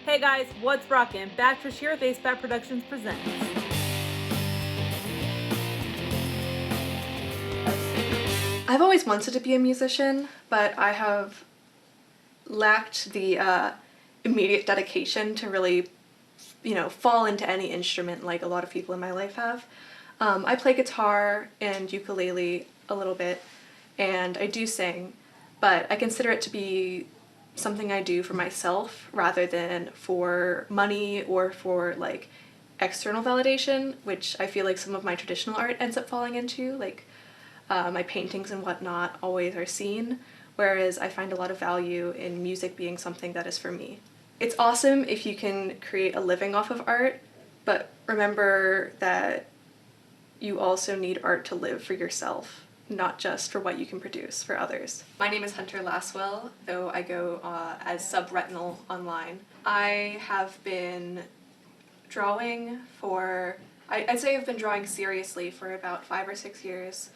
Hey guys, what's rockin'? Back for Sheer with Ace Bat Productions presents. I've always wanted to be a musician, but I have lacked the immediate dedication to really, fall into any instrument like a lot of people in my life have. I play guitar and ukulele a little bit, and I do sing, but I consider it to be something I do for myself rather than for money or for like external validation, which I feel like some of my traditional art ends up falling into, like my paintings and whatnot always are seen, whereas I find a lot of value in music being something that is for me. It's awesome if you can create a living off of art, but remember that you also need art to live for yourself, not just for what you can produce for others. My name is Hunter Lasswell, though I go as subretinal online. I have been drawing for, I'd say I've been drawing seriously for about 5 or 6 years,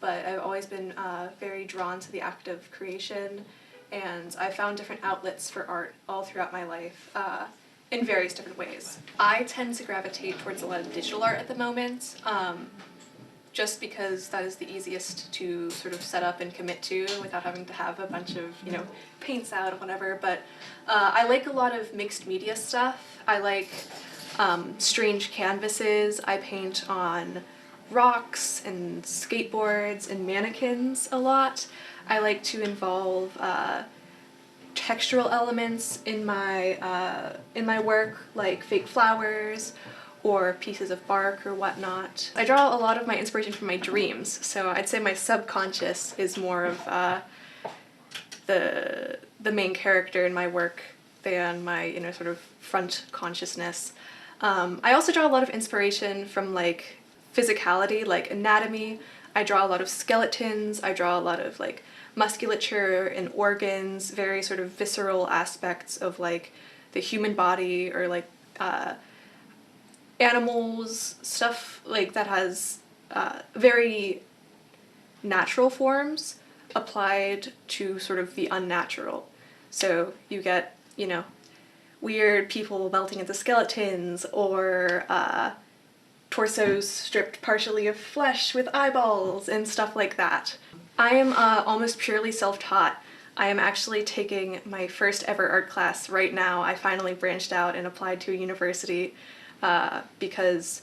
but I've always been very drawn to the act of creation, and I found different outlets for art all throughout my life in various different ways. I tend to gravitate towards a lot of digital art at the moment, just because that is the easiest to sort of set up and commit to without having to have a bunch of, paints out or whatever, but I like a lot of mixed media stuff. I like strange canvases. I paint on rocks and skateboards and mannequins a lot. I like to involve textural elements in my work, like fake flowers or pieces of bark or whatnot. I draw a lot of my inspiration from my dreams, so I'd say my subconscious is more of the main character in my work than my sort of front consciousness. I also draw a lot of inspiration from like physicality, like anatomy. I draw a lot of skeletons. I draw a lot of like musculature and organs, very sort of visceral aspects of like the human body or like animals, stuff like that has very natural forms applied to sort of the unnatural. So you get, weird people melting into skeletons or torsos stripped partially of flesh with eyeballs and stuff like that. I am almost purely self-taught. I am actually taking my first ever art class right now. I finally branched out and applied to a university because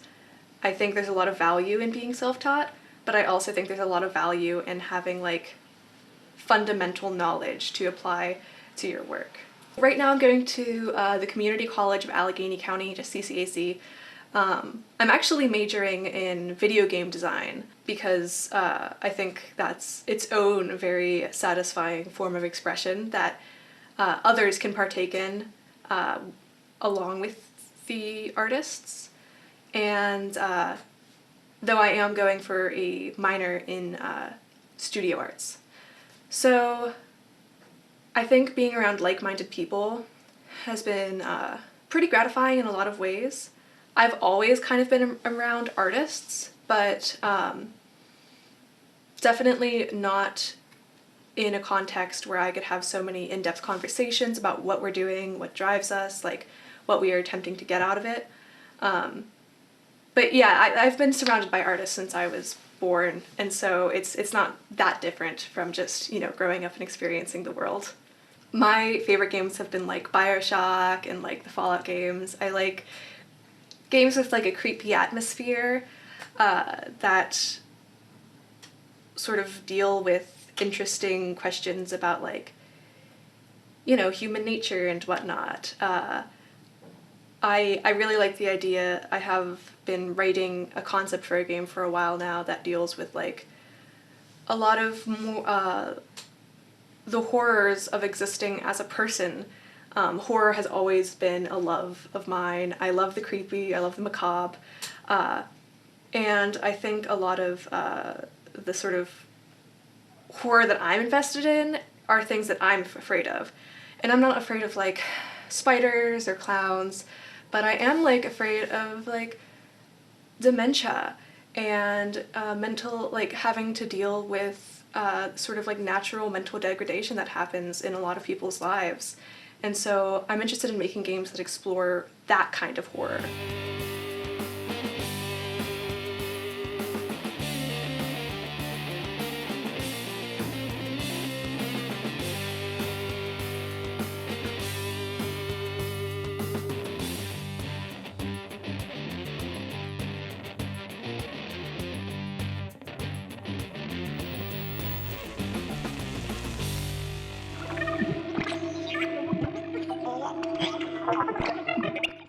I think there's a lot of value in being self-taught, but I also think there's a lot of value in having like fundamental knowledge to apply to your work. Right now I'm going to the Community College of Allegheny County, just CCAC. I'm actually majoring in video game design because I think that's its own very satisfying form of expression that others can partake in along with the artists. And though I am going for a minor in studio arts. So I think being around like-minded people has been pretty gratifying in a lot of ways. I've always kind of been around artists, but definitely not in a context where I could have so many in-depth conversations about what we're doing, what drives us, like what we are attempting to get out of it. But yeah, I've been surrounded by artists since I was born, and so it's not that different from just, growing up and experiencing the world. My favorite games have been like BioShock and like the Fallout games. I like games with like a creepy atmosphere that sort of deal with interesting questions about like, human nature and whatnot. I really like the idea. I have been writing a concept for a game for a while now that deals with like a lot of the horrors of existing as a person. Horror has always been a love of mine. I love the creepy, I love the macabre, and I think a lot of the sort of horror that I'm invested in are things that I'm afraid of. And I'm not afraid of like spiders or clowns, but I am like afraid of like dementia and mental, like having to deal with sort of like natural mental degradation that happens in a lot of people's lives. And so I'm interested in making games that explore that kind of horror.